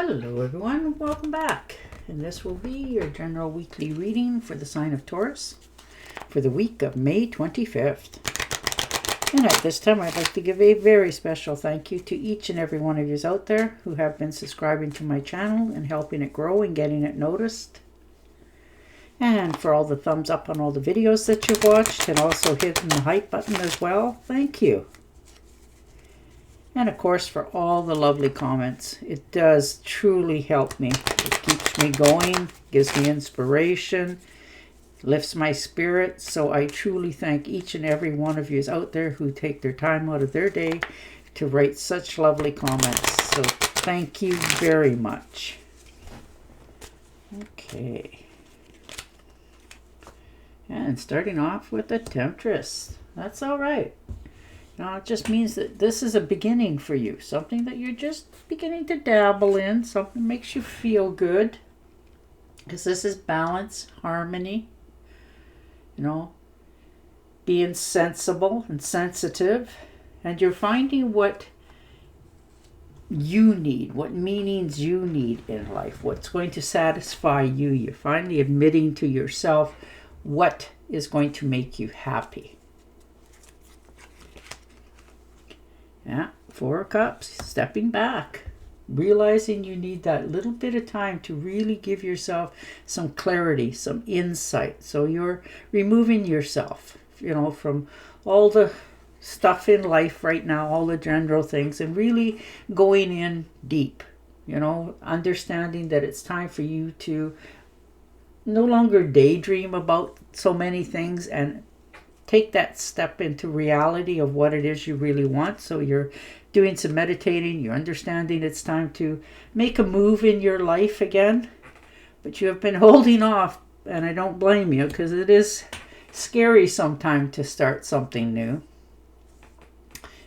Hello everyone, welcome back. And this will be your general weekly reading for the sign of Taurus for the week of May 25th. And at this time I'd like to give a very special thank you to each and every one of you out there who have been subscribing to my channel and helping it grow and getting it noticed. And for all the thumbs up on all the videos that you've watched and also hitting the hype button as well, thank you. And of course, for all the lovely comments. It does truly help me. It keeps me going, gives me inspiration, lifts my spirits. So I truly thank each and every one of you out there who take their time out of their day to write such lovely comments. So thank you very much. Okay. And starting off with the Temptress. That's all right. Now, it just means that this is a beginning for you. Something that you're just beginning to dabble in. Something that makes you feel good. Because this is balance, harmony. You know, being sensible and sensitive. And you're finding what you need. What meanings you need in life. What's going to satisfy you. You're finally admitting to yourself what is going to make you happy. Yeah, 4 of Cups, stepping back, realizing you need that little bit of time to really give yourself some clarity, some insight. So you're removing yourself, you know, from all the stuff in life right now, all the general things, and really going in deep, you know, understanding that it's time for you to no longer daydream about so many things and take that step into reality of what it is you really want. So you're doing some meditating, you're understanding it's time to make a move in your life again. But you have been holding off, and I don't blame you, because it is scary sometimes to start something new.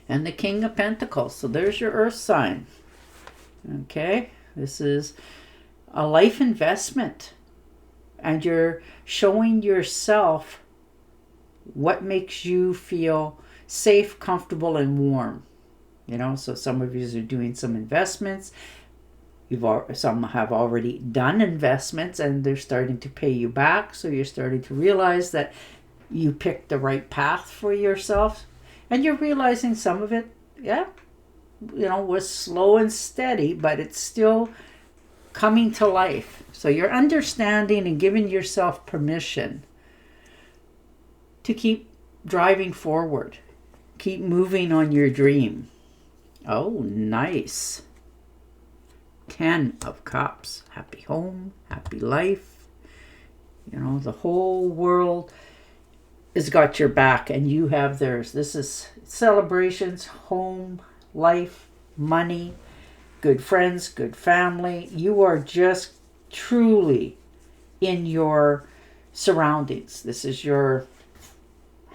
And the King of Pentacles. So there's your earth sign. Okay, this is a life investment. And you're showing yourself what makes you feel safe, comfortable, and warm. You know, so some of you are doing some investments. Some have already done investments and they're starting to pay you back. So you're starting to realize that you picked the right path for yourself. And you're realizing some of it, yeah, you know, was slow and steady, but it's still coming to life. So you're understanding and giving yourself permission to keep driving forward. Keep moving on your dream. Oh, nice. 10 of Cups. Happy home, happy life. You know, the whole world has got your back and you have theirs. This is celebrations, home, life, money, good friends, good family. You are just truly in your surroundings. This is your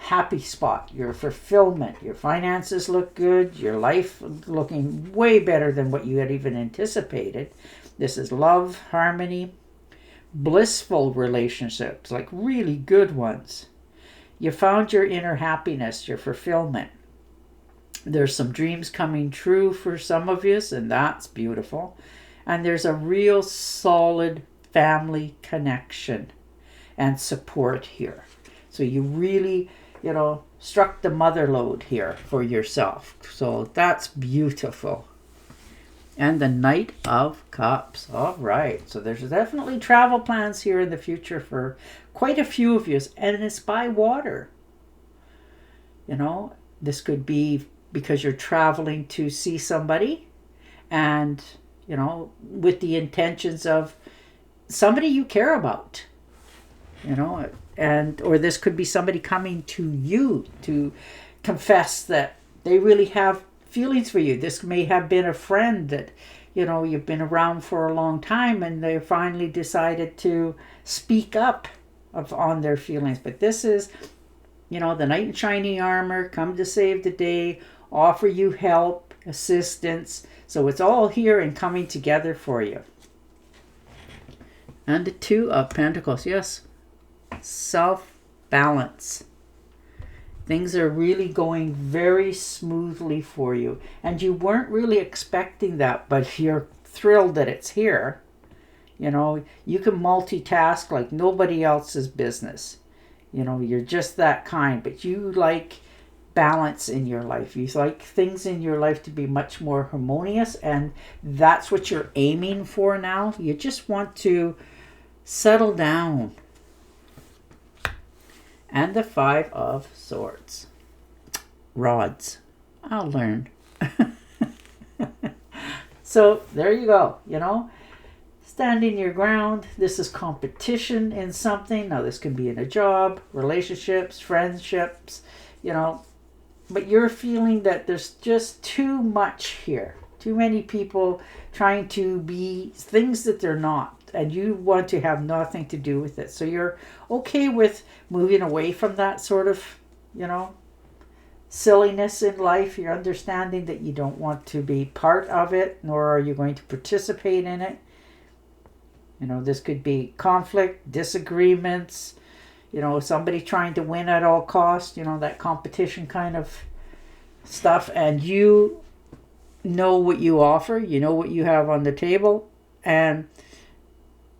happy spot, your fulfillment. Your finances look good, your life looking way better than what you had even anticipated. This is love, harmony, blissful relationships, like really good ones. You found your inner happiness, your fulfillment. There's some dreams coming true for some of you, and that's beautiful. And there's a real solid family connection and support here. So you really, you know, struck the mother lode here for yourself. So that's beautiful. And the Knight of Cups. All right. So there's definitely travel plans here in the future for quite a few of you. And it's by water. You know, this could be because you're traveling to see somebody. And, you know, with the intentions of somebody you care about. You know, and or this could be somebody coming to you to confess that they really have feelings for you. This may have been a friend that, you know, you've been around for a long time and they finally decided to speak up on their feelings. But this is, you know, the knight in shining armor, come to save the day, offer you help, assistance. So it's all here and coming together for you. And the 2 of Pentacles. Yes. Self-balance. Things are really going very smoothly for you. And you weren't really expecting that, but you're thrilled that it's here. You know, you can multitask like nobody else's business. You know, you're just that kind, but you like balance in your life. You like things in your life to be much more harmonious, and that's what you're aiming for now. You just want to settle down. And the 5 of Swords. Rods. I'll learn. So there you go, you know. Standing your ground. This is competition in something. Now this can be in a job, relationships, friendships, you know. But you're feeling that there's just too much here. Too many people trying to be things that they're not. And you want to have nothing to do with it. So you're okay with moving away from that sort of, you know, silliness in life. You're understanding that you don't want to be part of it, nor are you going to participate in it. You know, this could be conflict, disagreements, you know, somebody trying to win at all costs, you know, that competition kind of stuff. And you know what you offer, you know what you have on the table, and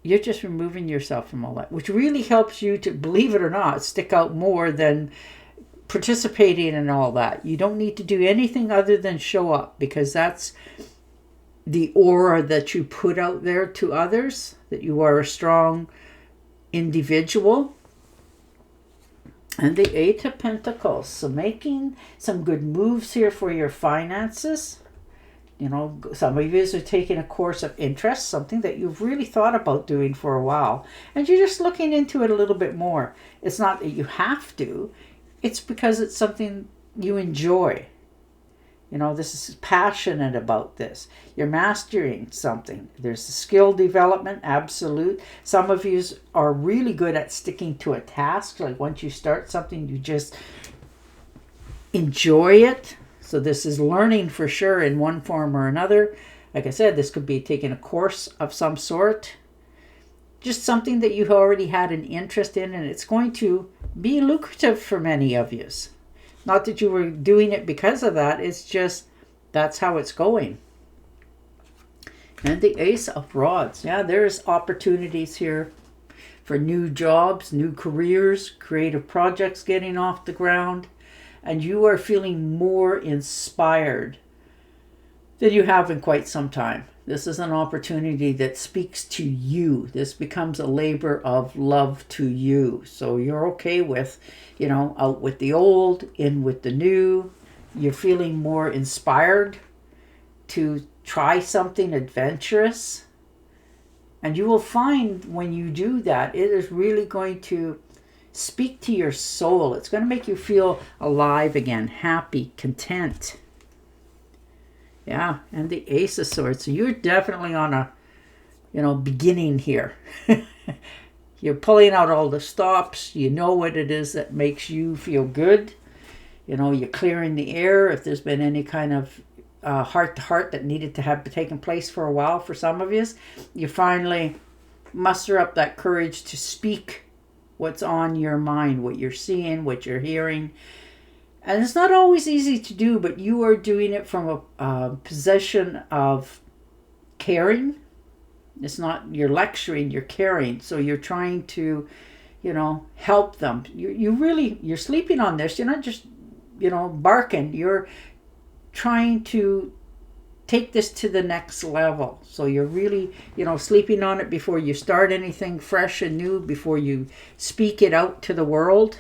you're just removing yourself from all that, which really helps you to, believe it or not, stick out more than participating in all that. You don't need to do anything other than show up, because that's the aura that you put out there to others, that you are a strong individual. And the 8 of Pentacles. So making some good moves here for your finances. You know, some of you are taking a course of interest, something that you've really thought about doing for a while. And you're just looking into it a little bit more. It's not that you have to. It's because it's something you enjoy. You know, this is passionate about this. You're mastering something. There's skill development, absolute. Some of you are really good at sticking to a task. Like once you start something, you just enjoy it. So this is learning for sure in one form or another. Like I said, this could be taking a course of some sort. Just something that you already had an interest in, and it's going to be lucrative for many of you. Not that you were doing it because of that. It's just that's how it's going. And the Ace of Rods. Yeah, there's opportunities here for new jobs, new careers, creative projects getting off the ground. And you are feeling more inspired than you have in quite some time. This is an opportunity that speaks to you. This becomes a labor of love to you. So you're okay with, you know, out with the old, in with the new. You're feeling more inspired to try something adventurous. And you will find when you do that, it is really going to speak to your soul. It's going to make you feel alive again, happy, content. Yeah, and the Ace of Swords. So you're definitely on a, you know, beginning here. You're pulling out all the stops. You know what it is that makes you feel good. You know, you're clearing the air. If there's been any kind of heart-to-heart that needed to have taken place for a while for some of you, you finally muster up that courage to speak what's on your mind, what you're seeing, what you're hearing. And it's not always easy to do, but you are doing it from a position of caring. It's not you're lecturing, you're caring. So you're trying to, you know, help them. You're sleeping on this. You're not just, you know, barking. You're trying to take this to the next level. So you're really, you know, sleeping on it before you start anything fresh and new, before you speak it out to the world.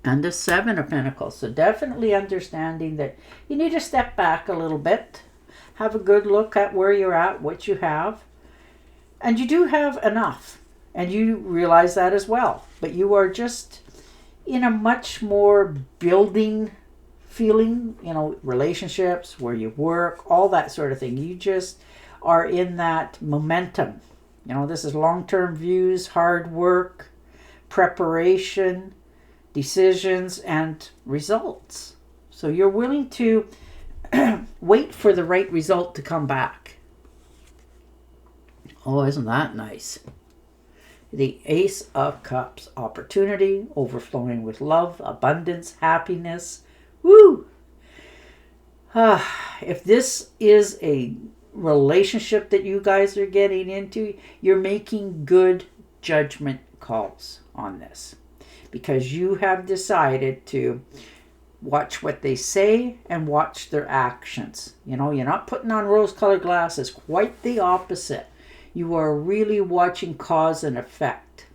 And the 7 of Pentacles. So definitely understanding that you need to step back a little bit. Have a good look at where you're at, what you have. And you do have enough. And you realize that as well. But you are just in a much more building feeling, you know, relationships, where you work, all that sort of thing. You just are in that momentum. You know, this is long-term views, hard work, preparation, decisions, and results. So you're willing to wait for the right result to come back. Oh, isn't that nice? The Ace of Cups. Opportunity, overflowing with love, abundance, happiness. Woo! If this is a relationship that you guys are getting into, you're making good judgment calls on this because you have decided to watch what they say and watch their actions. You know, you're not putting on rose-colored glasses, quite the opposite. You are really watching cause and effect.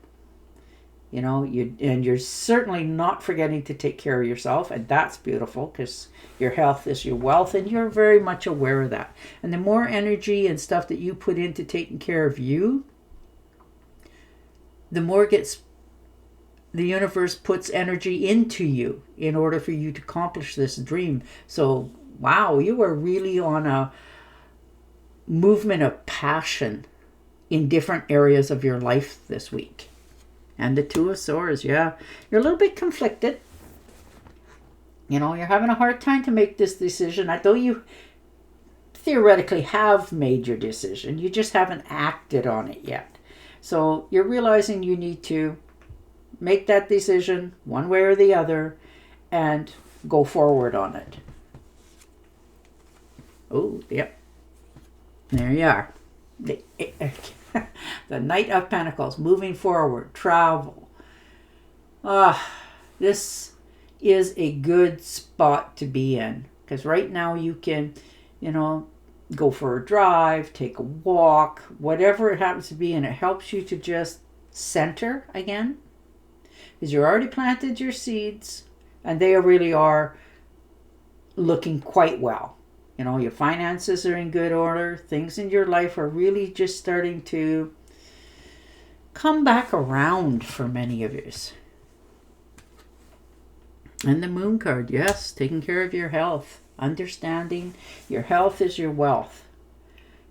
You know, you're certainly not forgetting to take care of yourself, and that's beautiful because your health is your wealth, and you're very much aware of that. And the more energy and stuff that you put into taking care of you, the more the universe puts energy into you in order for you to accomplish this dream. So, wow, you are really on a movement of passion in different areas of your life this week. And the Two of Swords, yeah. You're a little bit conflicted. You know, you're having a hard time to make this decision. Although you theoretically have made your decision, you just haven't acted on it yet. So you're realizing you need to make that decision one way or the other and go forward on it. Oh, yep. There you are. The Knight of Pentacles, moving forward, travel. This is a good spot to be in because right now you can, you know, go for a drive, take a walk, whatever it happens to be, and it helps you to just center again because you already planted your seeds and they really are looking quite well. You know, your finances are in good order. Things in your life are really just starting to come back around for many of you. And the Moon card, yes, taking care of your health. Understanding your health is your wealth.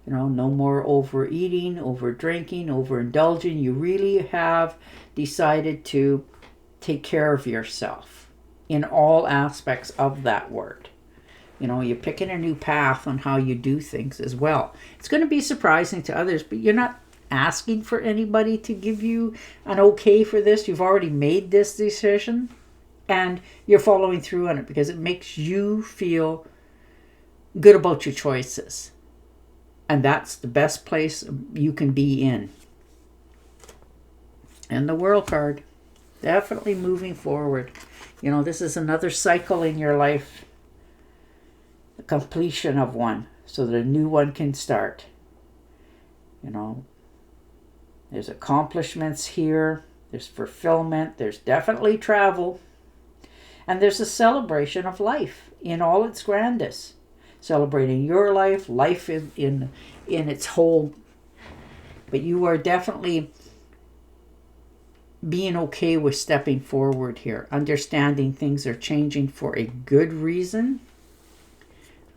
You know, no more overeating, over drinking, overindulging. You really have decided to take care of yourself in all aspects of that word. You know, you're picking a new path on how you do things as well. It's going to be surprising to others, but you're not asking for anybody to give you an okay for this. You've already made this decision and you're following through on it because it makes you feel good about your choices. And that's the best place you can be in. And the World card, definitely moving forward. You know, this is another cycle in your life. The completion of one so that a new one can start. You know, there's accomplishments here, there's fulfillment, there's definitely travel, and there's a celebration of life in all its grandest. Celebrating your life, life in its whole. But you are definitely being okay with stepping forward here, understanding things are changing for a good reason.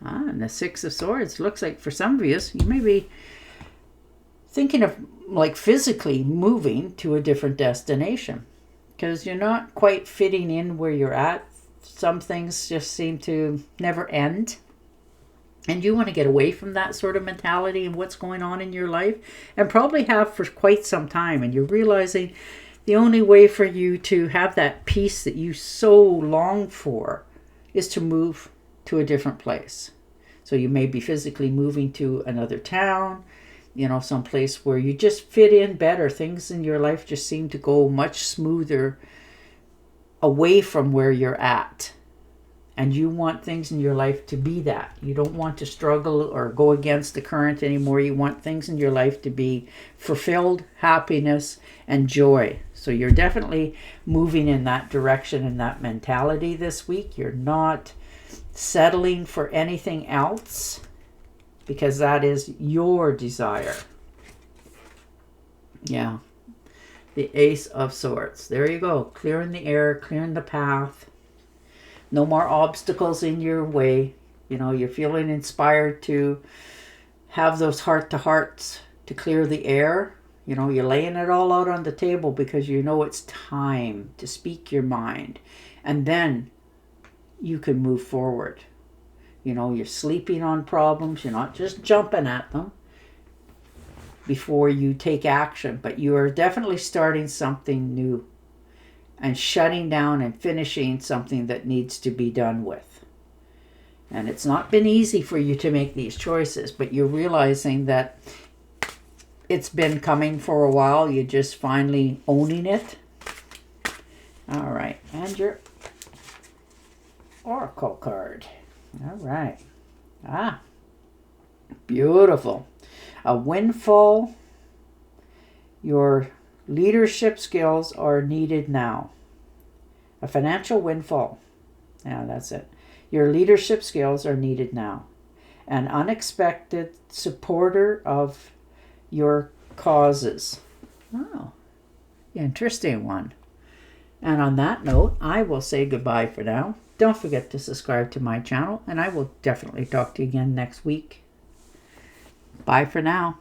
And the Six of Swords looks like for some of you may be thinking of like physically moving to a different destination because you're not quite fitting in where you're at. Some things just seem to never end. And you want to get away from that sort of mentality and what's going on in your life and probably have for quite some time. And you're realizing the only way for you to have that peace that you so long for is to move to a different place. So you may be physically moving to another town, you know, someplace where you just fit in better. Things in your life just seem to go much smoother away from where you're at. And you want things in your life to be that. You don't want to struggle or go against the current anymore. You want things in your life to be fulfilled, happiness, and joy. So you're definitely moving in that direction and that mentality this week. You're not settling for anything else because that is your desire. Yeah. The Ace of Swords. There you go. Clearing the air, clearing the path. No more obstacles in your way. You know, you're feeling inspired to have those heart-to-hearts to clear the air. You know, you're laying it all out on the table because you know it's time to speak your mind. And then you can move forward. You know, you're sleeping on problems. You're not just jumping at them before you take action. But you are definitely starting something new and shutting down and finishing something that needs to be done with. And it's not been easy for you to make these choices, but you're realizing that it's been coming for a while. You're just finally owning it. All right. And your Oracle card. All right. Ah, beautiful. A windfall. Your leadership skills are needed now. A financial windfall. Yeah, that's it. Your leadership skills are needed now. An unexpected supporter of your causes. Oh, interesting one. And on that note, I will say goodbye for now. Don't forget to subscribe to my channel, and I will definitely talk to you again next week. Bye for now.